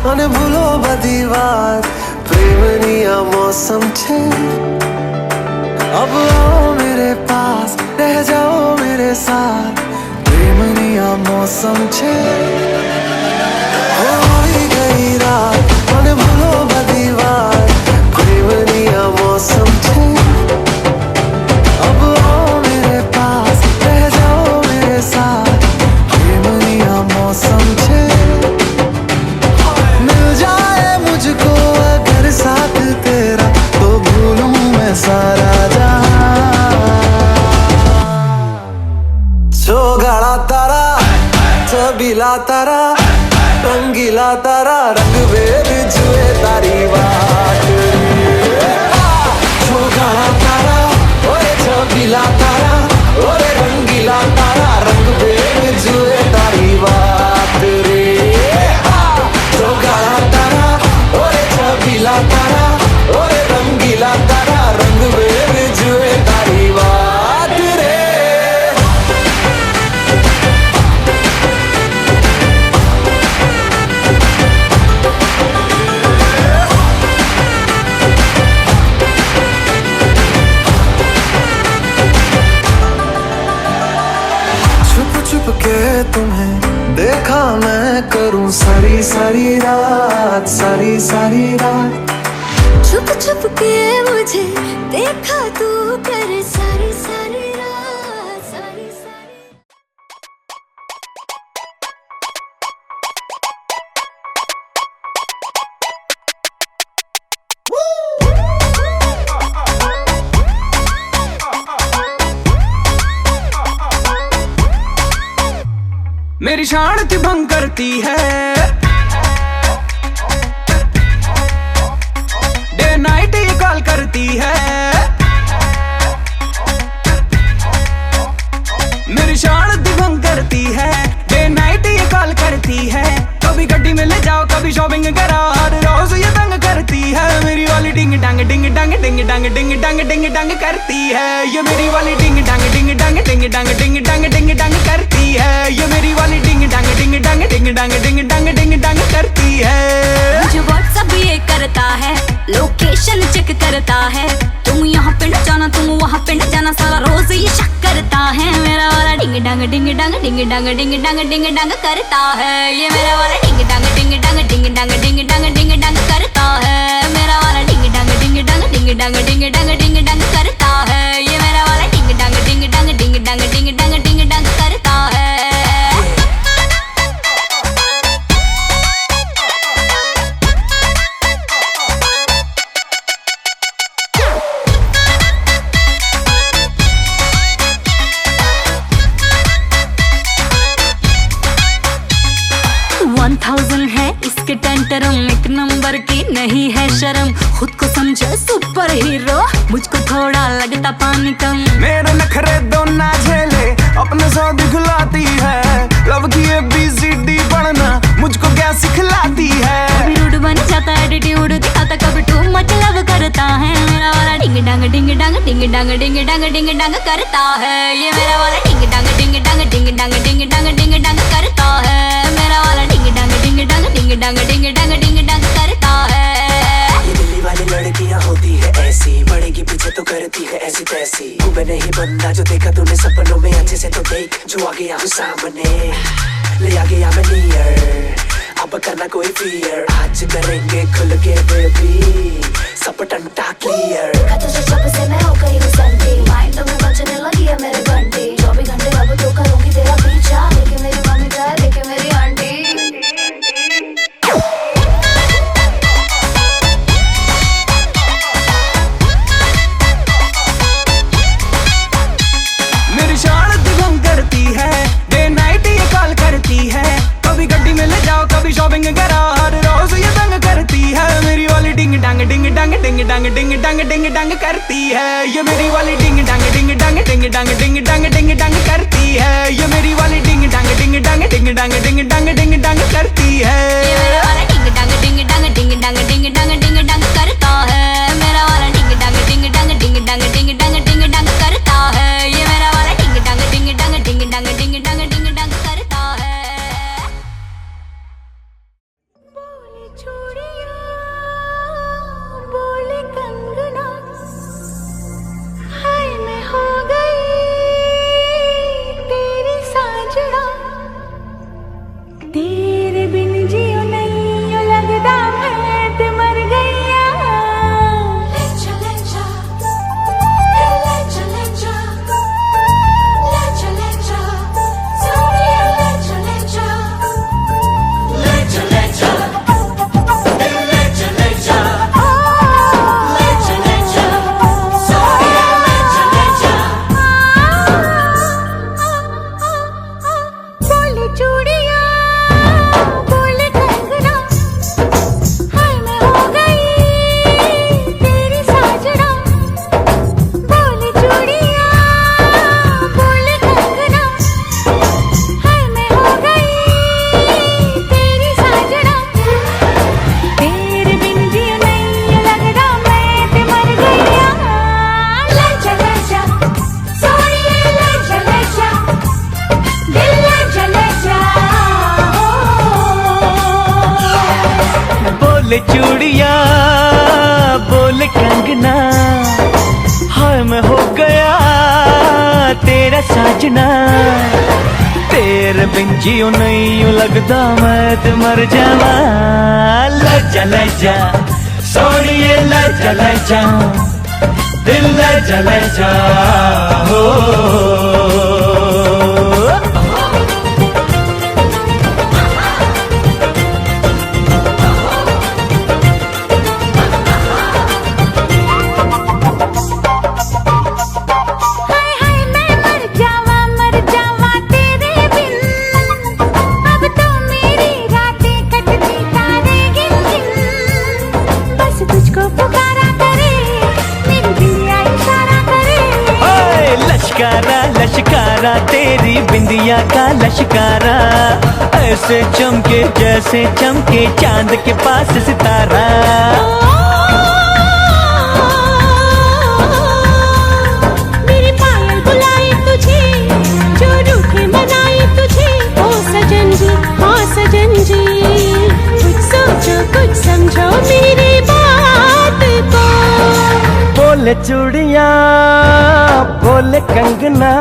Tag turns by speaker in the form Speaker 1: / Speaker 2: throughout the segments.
Speaker 1: અને ભૂલો બધી વાત પ્રેમની આ मौसम छे अब आओ मेरे पास रह जाओ मेरे साथ प्रेमनी आ मौसम छे होई गई रात અને ભૂલો બધી વાત પ્રેમની આ मौसम छे अब आओ मेरे पास रह जाओ मेरे साथ प्रेमनी आ मौसम छे मुझको अगर साथ तेरा तो भूलूं मैं सारा जहां छोगाड़ा तारा छबीला तारा रंगीला तारा रंग वेद जुए तारी बात छोगाड़ा तारा ओए छबीला तारा ओरे रंगीला तारा रंग वेद जुए तारी बात रे छोगाड़ा तारा छबीला तारा ओरे रंगीला तारा रंग वेद जुए तारी बात रे छुप छुप के तुम्हें देखा मैं करूं सारी सारी रात सारी सारी रात
Speaker 2: छुप छुप के मुझे देखा तू कर सारी सारी रात सारी सारी
Speaker 3: मेरी शांति भंग करती है डे नाइट ये कॉल करती है मेरी शांति भंग करती है डे नाइट ये कॉल करती है कभी गड्डी में ले जाओ कभी शॉपिंग करा हर रोज ये तंग करती है मेरी वाली डिंग डांग डिंग डांग डिंग डांग डिंग डांग डिंग डांग करती है ये मेरी वाली डिंग डांग डिंग डांग डिंग डांग डिंग डांग डिंग डांग करती है ये मेरी वाली डिंग डांग डिंग डांग डिंग डांग डिंग डांग डिंग डांग करती है
Speaker 2: मुझे व्हाट्सएप ये करता है लोकेशन चेक करता है तुम यहाँ पे न जाना तुम वहाँ पे न जाना सारा रोज ये शक करता है मेरा वाला डिंग डांग डिंग डांग डिंग डांग डिंग डांग डिंग डांग करता है ये मेरा वाला डिंग डांग डिंग डांग डिंग डांग डिंग डांग डिंग डांग करता है मेरा वाला डिंग डांग डिंग डांग डिंग डांग डिंग डांग डिंग डांग करता है ये मेरा वाला डिंग डांग डिंग डांग डिंग डांग डिंग डांग डिंग डांग करता है इसके टेंटरम एक नंबर की नहीं है शर्म खुद को समझे सुपर हीरो मुझको थोड़ा लगता पानी कम
Speaker 3: मेरे नखरे दो ना झेले अपने सौ दिखलाती है लव की ABCD पढ़ना मुझको क्या सिखलाती है
Speaker 2: कभी रूड बन जाता है एटीट्यूड दिखाता कभी टू मच लव करता है मेरा वाला डिंग डांग डिंग डांग डिंग डांग डिंग डांग डिंग डांग करता है ये मेरा वाला डिंग डांग डिंग डांग डिंग डांग डिंग डांग डिंग डांग करता है मेरा वाला डिंग डांग डिंग डांग डिंग डांग डिंग डांग डिंग डांग करता है
Speaker 1: ये दिल्ली वाली लड़कियां होती है ऐसी बढ़ेगी पीछे तो करती है ऐसी तैसी तू मैं नहीं बंदा जो देखा तूने सपनों में अच्छे से तो देख जो आ गया हूँ सामने ले आ गया मैं नियर अब करना कोई फियर आज करेंगे खुल के बेबी सब टंटा क्लियर
Speaker 2: तुझे जब से मैं हो गई हूँ संती माइंड में बजने लगी है मेरे घंटी 24 घंटे अब तो करूंगी तेरा पीछा देखे मेरी मम्मी जाए देखे मेरी आंटी
Speaker 3: डिंग डंग डिंग डंग डिंग डंग करती है ये मेरी वाली डिंग डंग डिंग डंग डिंग डंग डिंग डंग डिंग डंग करती है ये मेरी वाली डिंग डंग डिंग डंग डिंग डंग डिंग डंग डिंग डंग करती है
Speaker 2: ये मेरा वाला डिंग डंग डिंग डंग डिंग डंग डिंग डंग डिंग डंग करता है मेरा वाला डिंग डंग डिंग डंग डिंग डंग डिंग डंग डिंग डंग करता है ये मेरा वाला डिंग डंग डिंग डंग डिंग डंग डिंग डंग डिंग डंग करता है बोले चूड़ियां बोले कंगना हाय मैं हो गई तेरी साजना तेरे बिन जियो नहीं लगदा मैं ते मर गईया ले चले जा सोनिया ले चले जा बोले चूड़ियां बोले कंगना हाय मैं हो गई तेरी साजना बोले चूड़ियां बोले कंगना हाय मैं हो गई तेरी साजना तेरे बिन जियो नहीं लगदा मैं ते मर गईया ले चले जा सोनिया ले चले जा दिल ले चले जा
Speaker 4: बोले चूड़िया बोले कंगना हाय मैं हो गया तेरा साजना तेरे बिन जियो नहीं लगदा मैं ते मर जावा ले जा सोनिए ले जा दिल ले जा हो
Speaker 2: हाय हाय मैं मर जावा तेरे बिन अब तो मेरी रातें कटती तारे गिन गिन बस तुझको पुकारा करे मेरी बिंदिया इशारा करे
Speaker 4: ओए लश्कारा लश्कारा तेरी बिंदिया का लश्कारा ऐसे चमके जैसे चमके चांद के पास सितारा
Speaker 2: मेरी पायल बुलाए तुझे जो रूठे मनाए तुझे ओ सजन जी हाँ सजन जी कुछ सोचो कुछ समझो मेरी बात को
Speaker 4: बोले चूड़िया बोले कंगना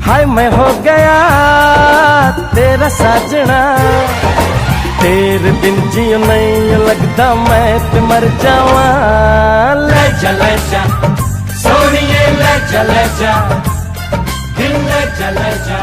Speaker 4: हाय मैं हो गया तेरा साजना तेरे बिन जियो नहीं लगदा मैं ते मर जावा ले जा सोनिए ले जा दिल ले जा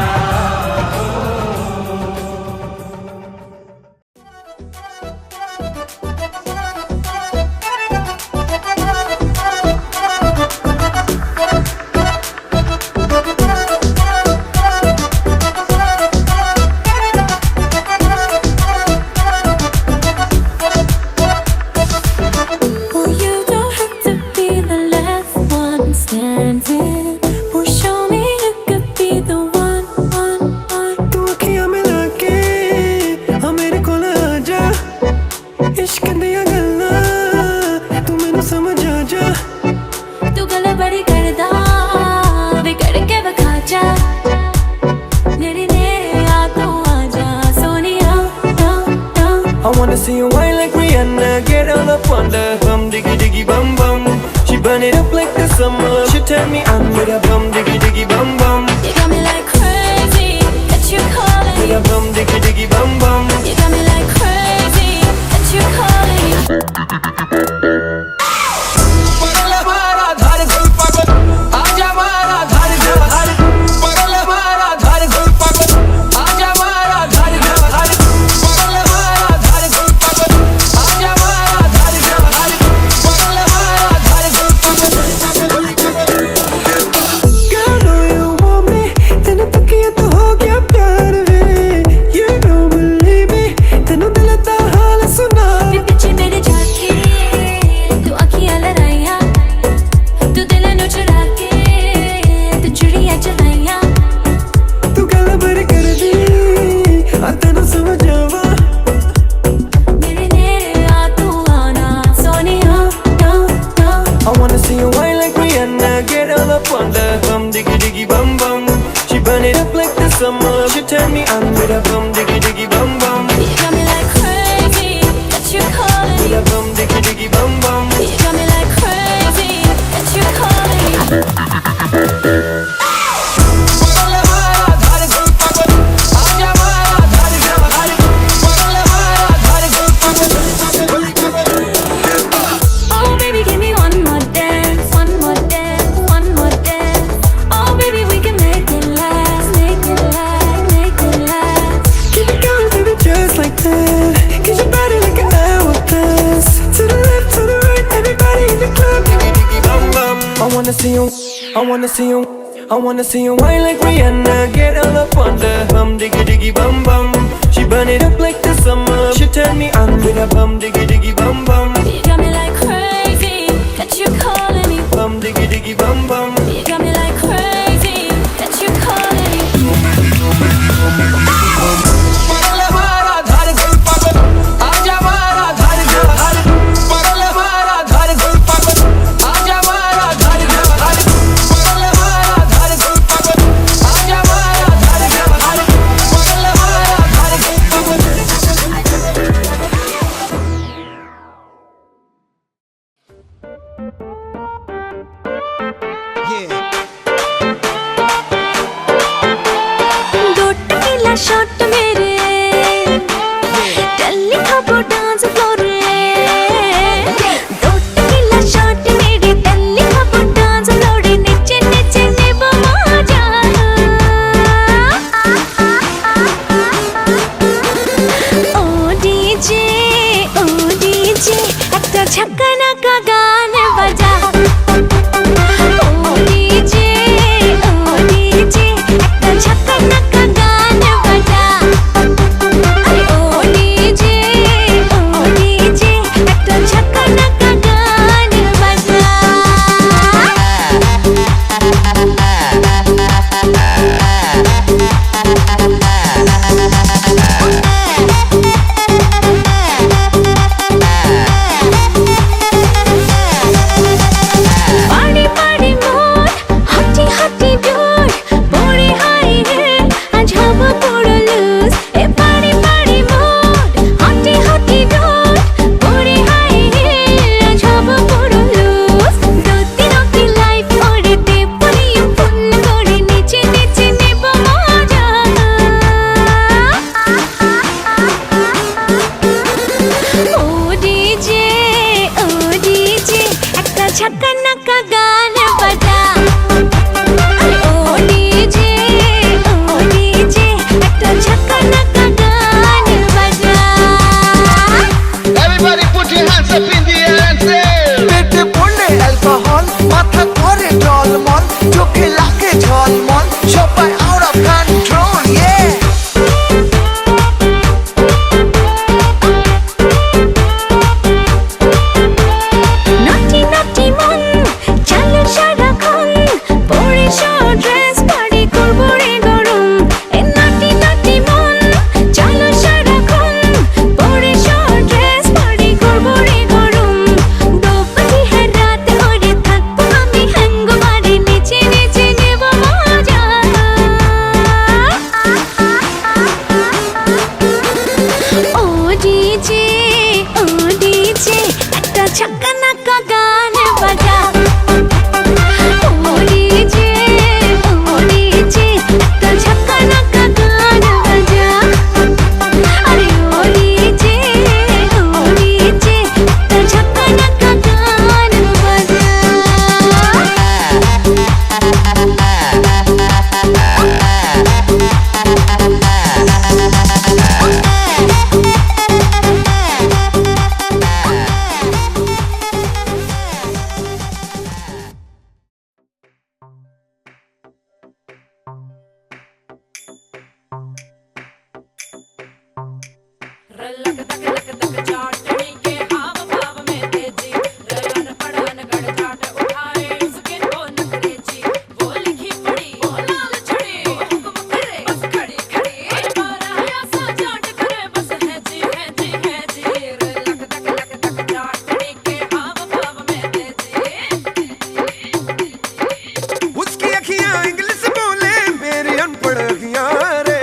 Speaker 2: Oh, you don't have to be the last one standing. Oh, show me you could be the one.
Speaker 5: तू अखियां मिला के मेरे कोल आ जा इश्क दियां गल्लां तू मैनू समझ आ जा
Speaker 2: तू गल बड़ी करदा वे करके विखा जा मेरे नेड़े आ तू आ जा Sonia
Speaker 5: I wanna see you whine like Rihanna get all up on the bum diggy diggy bum bum she burn it up like the summer she turn me on with a bum diggy diggy bum bum
Speaker 2: You got me like crazy that you calling
Speaker 5: with a bum diggy diggy bum bum
Speaker 2: You got me like crazy that you calling
Speaker 5: wanna see you, I wanna see you, I wanna see you whine like Rihanna. Get all up on the bum diggy diggy bum bum. She burn it up like the summer. She turn me on with a bum diggy diggy bum bum.
Speaker 2: You got me like crazy, got you calling me.
Speaker 5: Bum diggy diggy bum bum.
Speaker 2: You got me like crazy, got you calling me. Shot मेरे टल्ली खाबो dance floor रे दो tequila shot मेरे टल्ली खाबो dance floor रे नीचे नीचे नेबो मजा ओ डीजे একটা ঝকনা का गाना बजा ओ डीजे একটা ঝকনা का गाना बजा अरे ओ डीजे একটা ঝকনা का गाना बजा पाड़ी पाड़ी मोर हट्टी हट्टी डोर पड़े हाय रे आज हवा पड़ो लूज ए पाड़ी पाड़ी मोर हट्टी हट्टी डोर पड़े हाय रे आज हवा पड़ो लूज दो तीनों की लाइफ ओरे ते पड़ी फुल करे नीचे नीचे नेबो मजा ओ डीजे একটা ঝকনা का गाना बजा अरे ओ डीजे একটা ঝকনা का गाना बजा
Speaker 6: Everybody put your hands up in the air and say
Speaker 3: পেটে পড়লে অ্যালকোহল মাথা করে টলমল চোখে লাগে ঝলমল সবাই আউট অফ কন্ট্রোল ইয়ে
Speaker 2: নাটি নাটি মন চলো সারাক্ষণ পরে শর্ট ড্রেস পার্টি করবো রে গরম এ নাটি নাটি মন চলো সারাক্ষণ পরে শর্ট ড্রেস পার্টি করবো রে গরম দোপাটি হ্যাঁ রাত ওরে থাকবো আমি হ্যাঙ্গ মারে নিচে নিচে নেবো মজা ও डीजे একটা ঝকনা का गाना बजा ओ डीजे একটা ঝকনা का गाना बजा अरे ओ डीजे একটা ঝকনা का गाना बजा
Speaker 3: उसकी अखियां इंग्लिश बोले मेरी अनपढ़ अखियां रे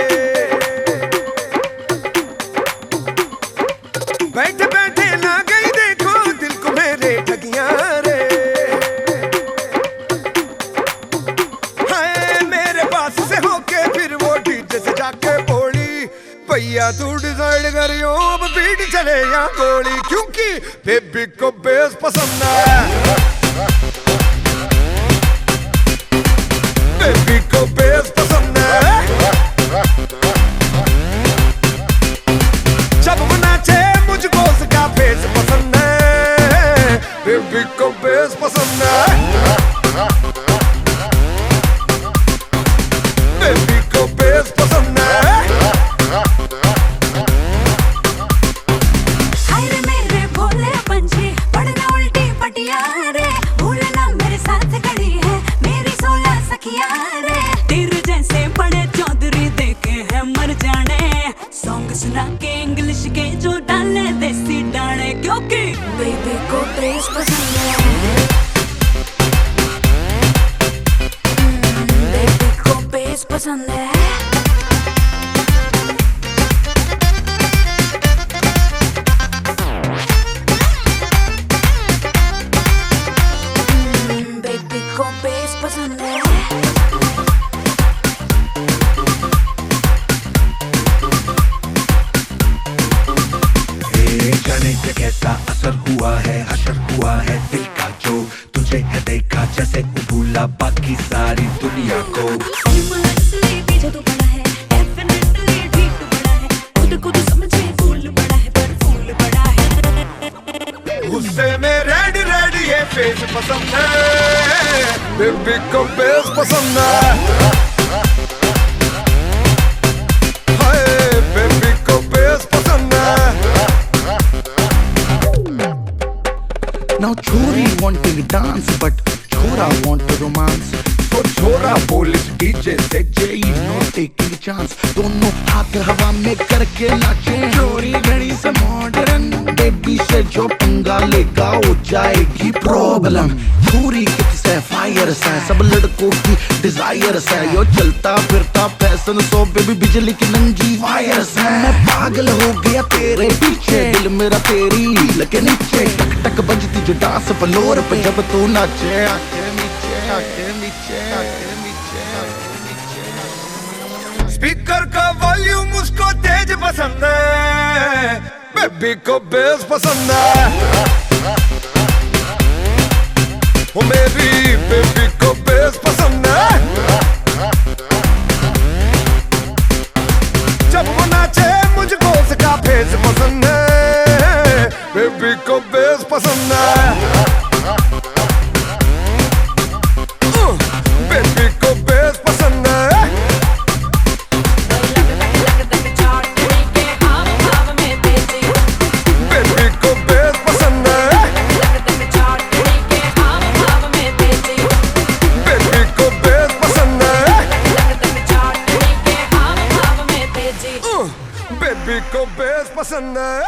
Speaker 3: बैठे बैठे ना गई देखो दिल को मेरे ठगियां रे हाय मेरे पास से होके फिर वो डीजे से जाके बोली भैया तू डिसाइड करियो अब बीट चले या गोली क्योंकि बेबी को बेस पसंद है बेबी को बेस पसंद है जब वो नाचे मुझको उसका बेस पसंद है बेबी को बेस पसंद है
Speaker 2: बेस पसंद है बेबी को बेस पसंद है बेबी को बेस पसंद है
Speaker 7: जाने से कैसा असर हुआ है हशर हुआ है दिल का जो तुझे है देखा जैसे भूला बाकी सारी दुनिया को
Speaker 2: पीछे तो पड़ा है डेफिनेटली ठीक तो पड़ा है खुद को तो समझे फूल बड़ा है पर फूल बड़ा है
Speaker 7: गुस्से में रेड रेड ये फेस पसंद है बेबी को बेस पसंद है हाय बेबी को बेस पसंद है
Speaker 8: Now Chori wanting dance but Chora want to romance
Speaker 7: तो छोरा पुलिस डीजे से
Speaker 8: Jay is not taking chance दोनों हाथ हवा में करके नाचे चोरी घड़ी से मॉडर्न बेबी से जो पंगा लेगा हो जाएगी प्रॉब्लम चोरी किससे फायर से सब लड़कों की डिजायर से यो चलता फिरता फैशन सो बेबी बिजली की नंगी वायर से मैं पागल हो गया तेरे पीछे दिल मेरा तेरी लगे नीचे टक टक बजती जो डांस फ्लोर पे जब तू नाचे आके नीचे आके नीचे आके नीचे आके नीचे
Speaker 7: स्पीकर का वॉल्यूम उसको तेज पसंद है बेबी को बेस पसंद है ओ मेरी बेबी को बेस पसंद है जब वो नाचे मुझको उसका फेस पसंद है बेबी को बेस पसंद है बेबी को बेस पसंद है बेबी को बेस पसंद है बेबी को बेस पसंद है बेबी को बेस पसंद है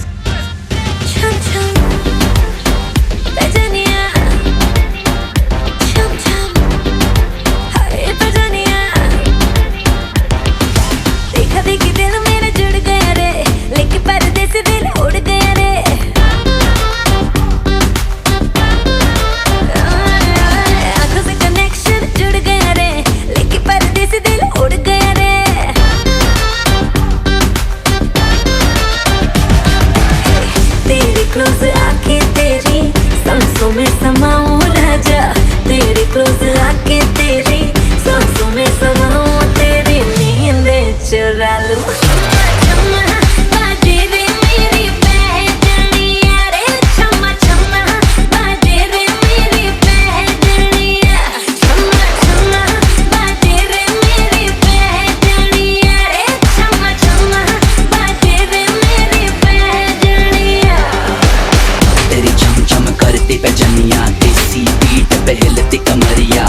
Speaker 2: छम छम बजनिया छम छम हाय बजनिया देखा देखी दिल मेरा जुड़ गया रे लेके पर्दे से दिल उड़ गया रे आंखों से कनेक्शन जुड़ गया रे लेके पर्दे से दिल उड़ गया रे तेरे क्लोज आके तेरी सांसों में समाऊं राजा तेरे क्लोज आके तेरी सांसों में समाऊं तेरी नींद चुरा लूं बाजे रे मेरी पहचानिया रे छम्मा छम्मा बाजे रे मेरी पहचानिया छम्मा छम्मा बाजे रे मेरी पहचानिया रे छम्मा छम्मा बाजे रे मेरी पहचानिया
Speaker 1: तेरी चम चम करती पहचानिया देसी बीट पे हिलती कमरिया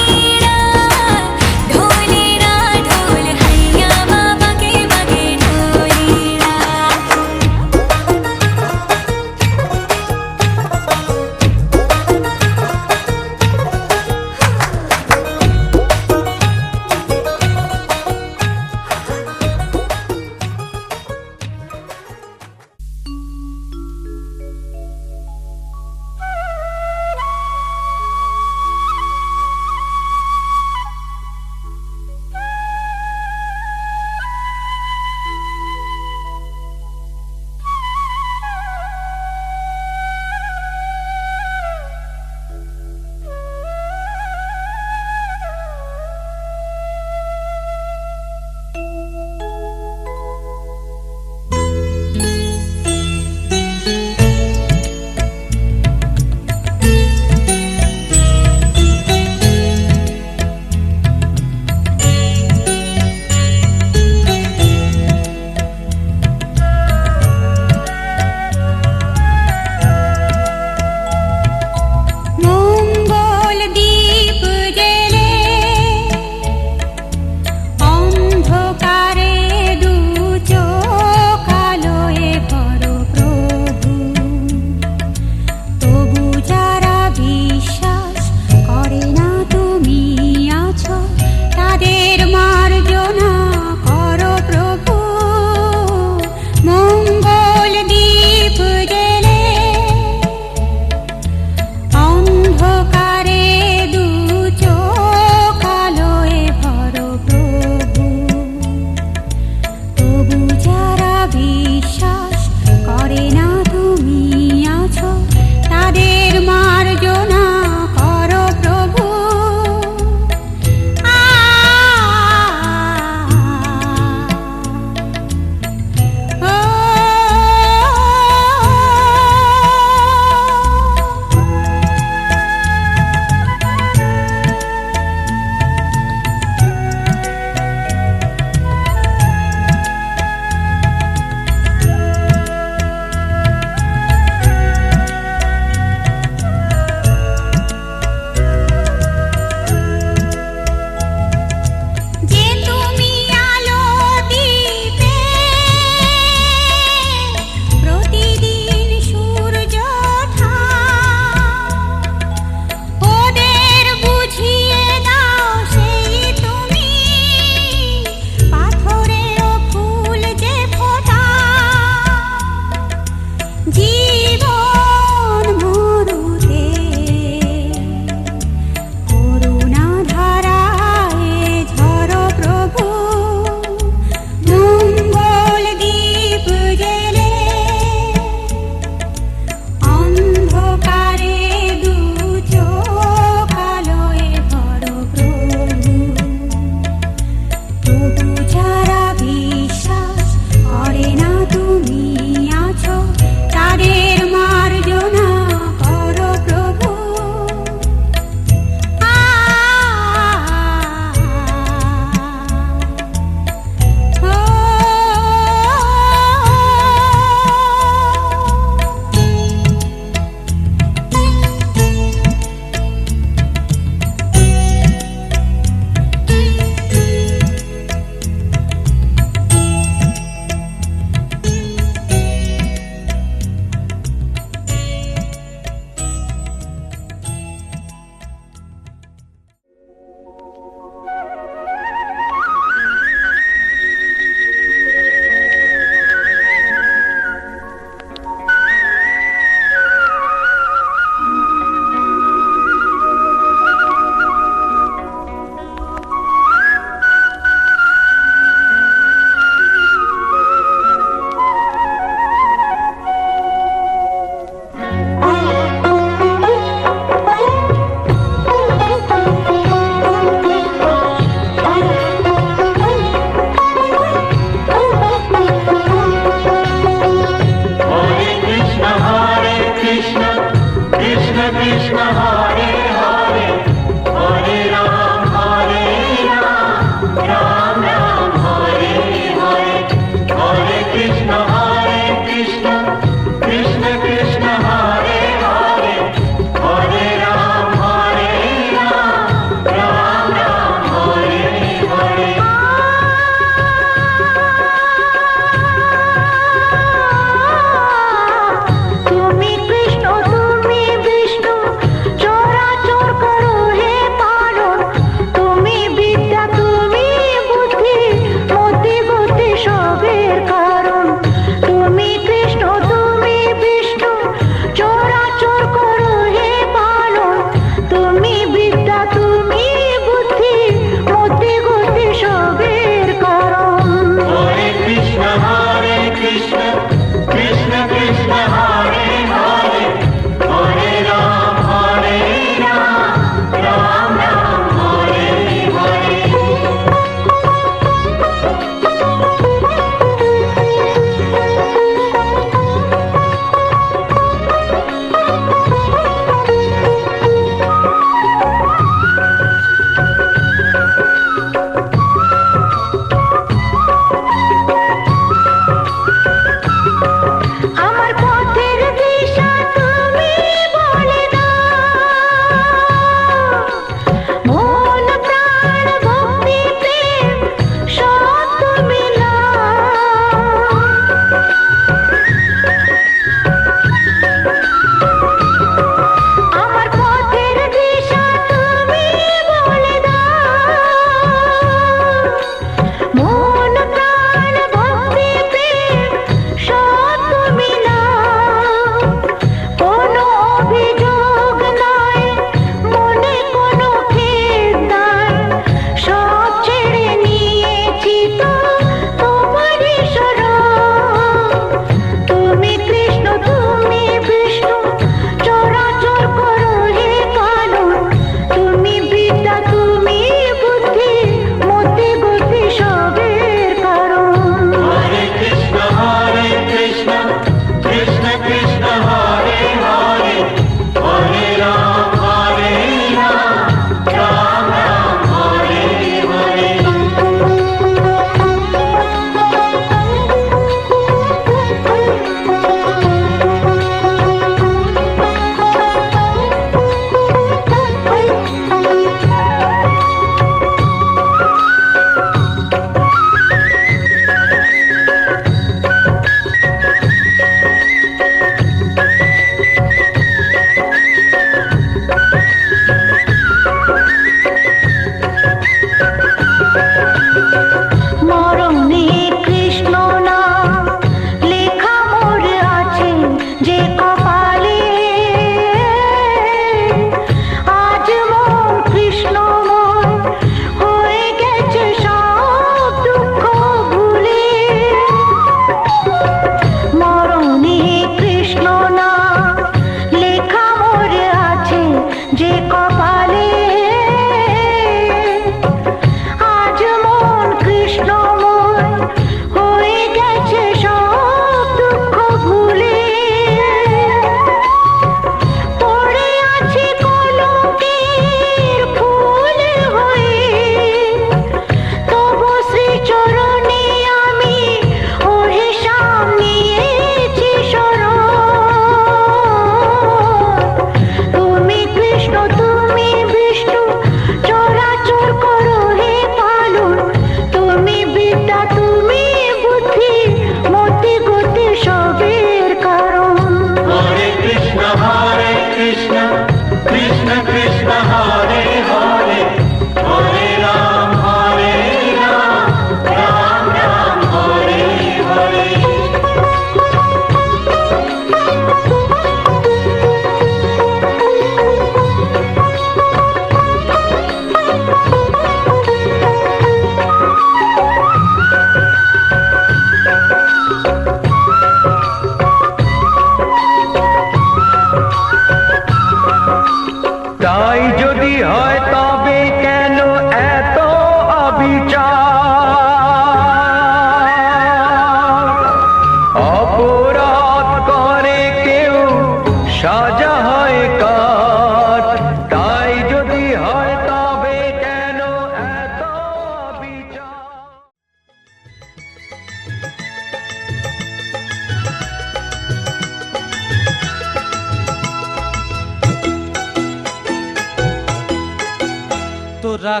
Speaker 3: তোরা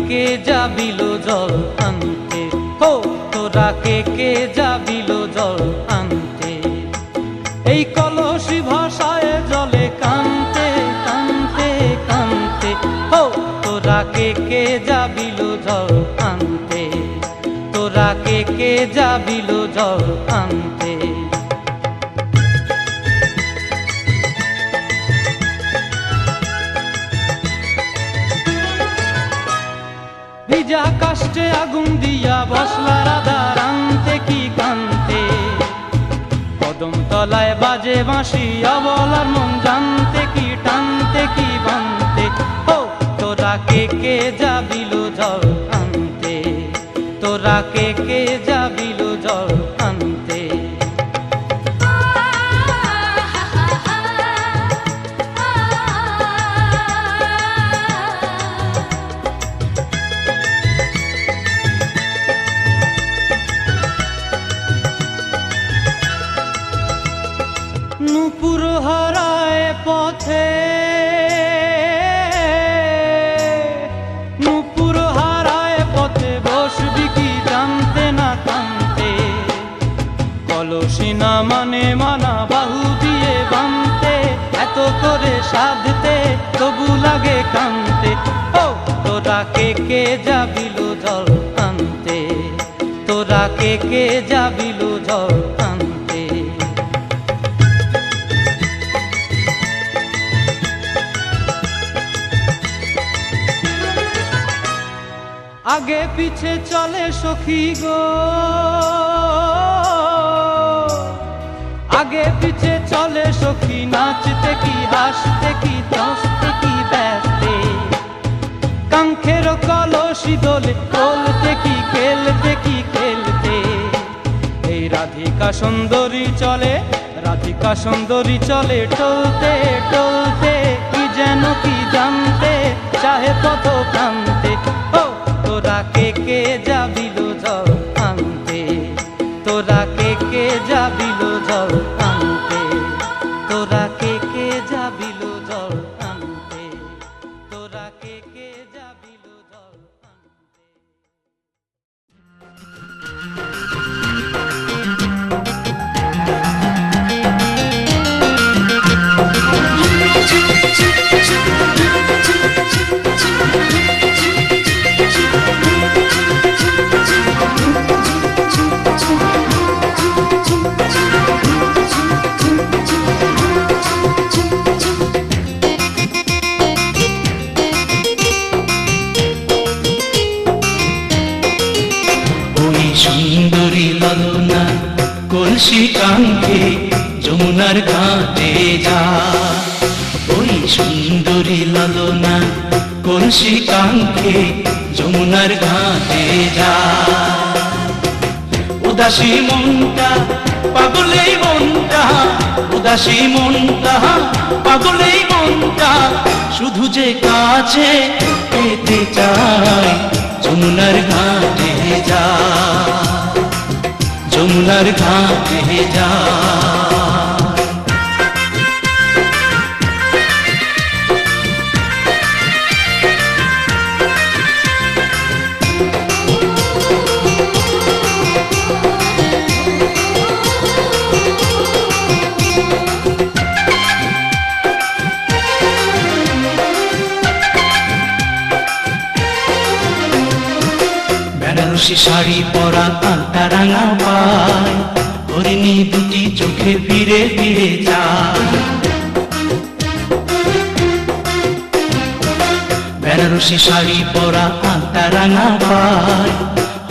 Speaker 3: কে যাবিল জল আনতে, হো তোরা কে যাবিল জল আনতে, এই কলসি ভাষায় জলে কানতে কানতে কানতে, হো তোরা কে যাবিল জল আনতে, তোরা কে যাবিল জল আনতে। ভিজা কাষ্টে আগুন দিয়া বসলা রাধা রানতে কি কানতে, কদম তলায় বাজে বাঁশি অবলার মন জানতে কি টানতে কি বানতে, ও তোরা কে যাবিল জল আনতে, তোরা কে যাবিল জল আনতে। নূপুর হারায় পথে, নূপুর হারায় পথে বসবি কি জানতে না কানতে, কলসি না মানে মানা বাহু দিয়ে বানতে, এত করে সাধতে তবু লাগে কানতে, ও তোরা কে যাবিল জল আনতে, তোরা কে যাবিল জল আনতে। আগে পিছে চলে সখী গো, আগে পিছে চলে সখী, নাচতে কি হাসতে কি দশতে কি ব্যস্তে, কাঙ্ক্ষের কলসি দোলে বলতে কি খেলতে কি খেলতে, এই রাধিকা সুন্দরী চলে, রাধিকা সুন্দরী চলে টলতে টলতে, কি যেন কি জানতে চাহে পথ প্রান্তে, ও তোরা কে যাবিল জল আনতে, তোরা কে যাবিল জল আনতে, তোরা কে যাবিল জল আনতে, তোরা কে যাবিল জল আনতে।
Speaker 9: সুন্দরী লালনা কলসি কাঙ্ক্ষে যমুনার ঘাটে যা, ওই সুন্দরী লালনা কলসি কাঙ্ক্ষে যমুনার ঘাটে যা, উদাসী মনটা পাগলেই মনটা, উদাসী মনটা পাগলেই মনটা, শুধু যে কাছে পেতে চায় যমুনার ঘাটে যা, যমুনার ঘাটে যা। বেনারসি শাড়ি পরা আলতা রাঙা পায়, হরিণী দুটি চোখে ফিরে ফিরে যায়, বেনারসি শাড়ি পরা আলতা রাঙা পায়,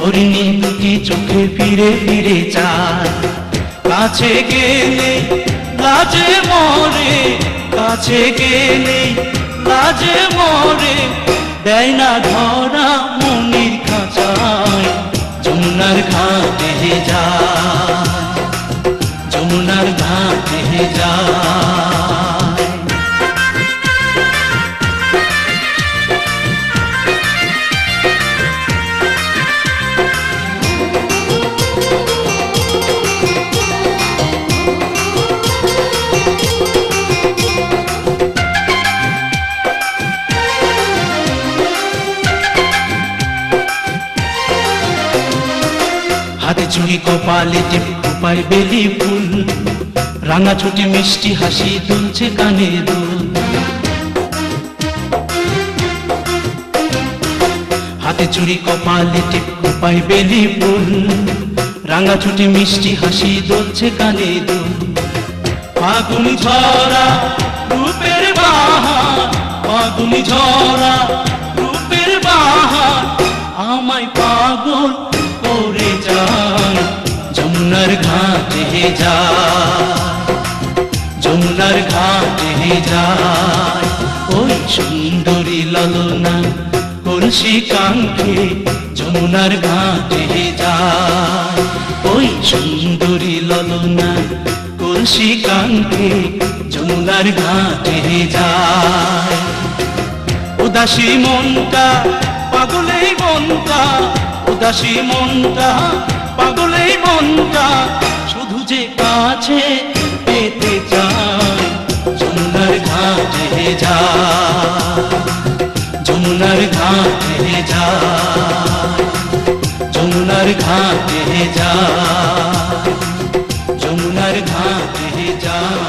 Speaker 9: হরিণী দুটি চোখে ফিরে ফিরে যায়, কাছে গেলে লাজে মরে, কাছে গেলে লাজে মরে, দেয় না ধরা মনির খাঁচায় যমুনার ঘাটে যায়, যমুনার ঘাটে যায়। হাতে চুড়ি কপালে টিপ খোপায় বেলি ফুল, রাঙা ছুটি মিষ্টি হাসি দুলছে কানে দুল। হাতে চুড়ি কপালে টিপ খোপায় বেলি ফুল, রাঙা ছুটি মিষ্টি হাসি দুলছে কানে দুল। ফাগুনি ঝরা রূপের বাহার, ফাগুনি ঝরা রূপের বাহার আমায় পাগল করে যায়। যমুনার ঘাটে যায়, যমুনার ঘাটে যায়, ওই সুন্দরী ললনা কলসি কাঙ্ক্ষে যমুনার ঘাটে যায়। ওই সুন্দরী ললনা কলসি কাঙ্ক্ষে যমুনার ঘাটে যায়। উদাসী মনটা পাগলেই মনটা, উদাসী মনটা পাগলেই মনটা শুধু যে কাছে পেতে চায়। যমুনার ঘাটে যায়, যমুনার ঘাটে যায়, যমুনার ঘাটে যায়, যমুনার ঘাটে যায়।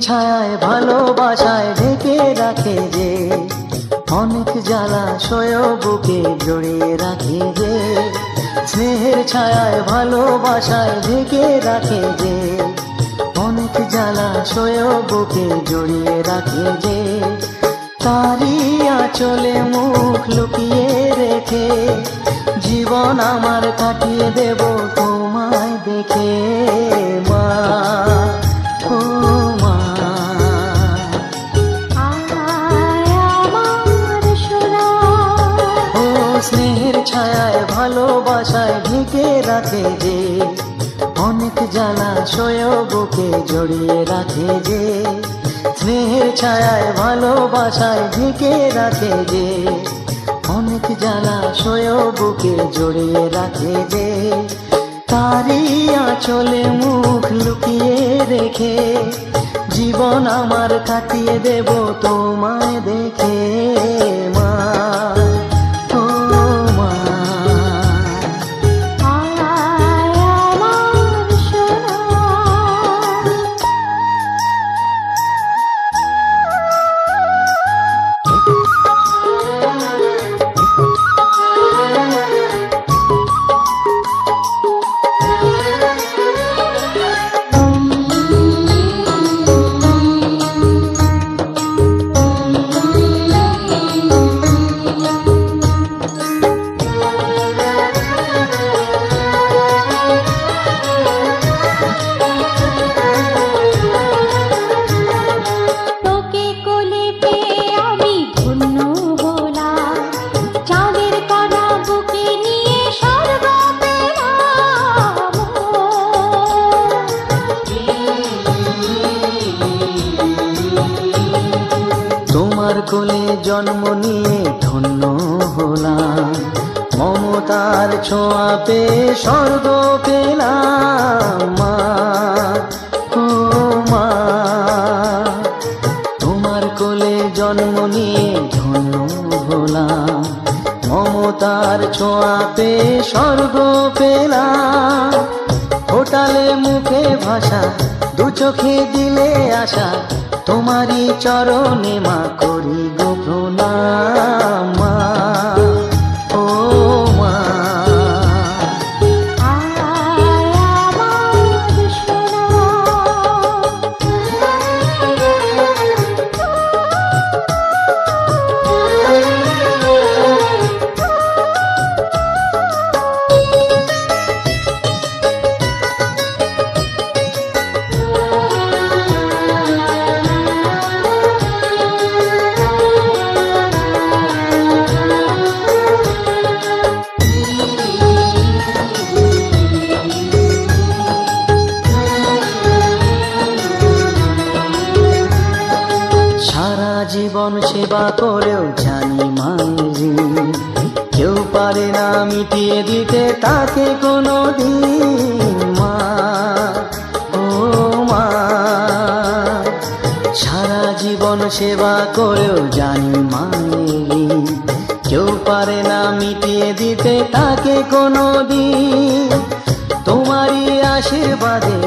Speaker 10: ছায়ায় ভালোবাসায় ঢেকে রাখে যে, অনেক জ্বালাশয় বুকে জড়িয়ে রাখে যে। স্নেহের ছায়ায় ভালোবাসায় ঢেকে রাখে যে, অনেক জ্বালাশয় বুকে জড়িয়ে রাখে যে। তারি আঁচলে মুখ লুকিয়ে রেখে জীবন আমার কাটিয়ে দেব তোমায় দেখে। মা ও মা, ও স্নেহের ছায়ায় ভালোবাসায় ঢেকে রাখে যে, অনেক জ্বালাশয় বুকে জড়িয়ে রাখে যে। স্নেহের ছায়ায় ভালোবাসায় ঢেকে রাখে যে, অনেক জ্বালা সয়েও বুকে জড়িয়ে রাখে যে, তারই আঁচলে মুখ লুকিয়ে রেখে জীবন আমার কাটিয়ে দেব তোমায় দেখে মা, ও মা।
Speaker 2: আয় আমার সোনা, তোকে কোলে পেয়ে আমি ধন্য হলাম, চাঁদের কণা বুকে নিয়ে স্বর্গ পেলাম।
Speaker 10: তোমার কোলে জন্ম নিয়ে ধন্য হলাম, মমতার ছোঁয়া পেয়ে স্বর্গ পেলাম মা, ও মা। তোমার কোলে জন্ম নিয়ে ধন্য হলাম, মমতার ছোঁয়া পেয়ে স্বর্গ পেলাম। ফোটালে মুখে ভাষা, দু চোখে দিলে আশা, তোমারই চরণে মা করি গো প্রণাম মা, ও মা।
Speaker 2: আয় আমার সোনা,
Speaker 10: সারা জীবন সেবা করেও জানি মায়ের ঋণ, কেউ পারে না মিটিয়ে দিতে তাকে কোনো দিন মা, ও মা। সারা জীবন সেবা করেও জানি মায়ের ঋণ, কেউ পারে না মিটিয়ে দিতে তাকে কোনো দিন। তোমারই আশীর্বাদে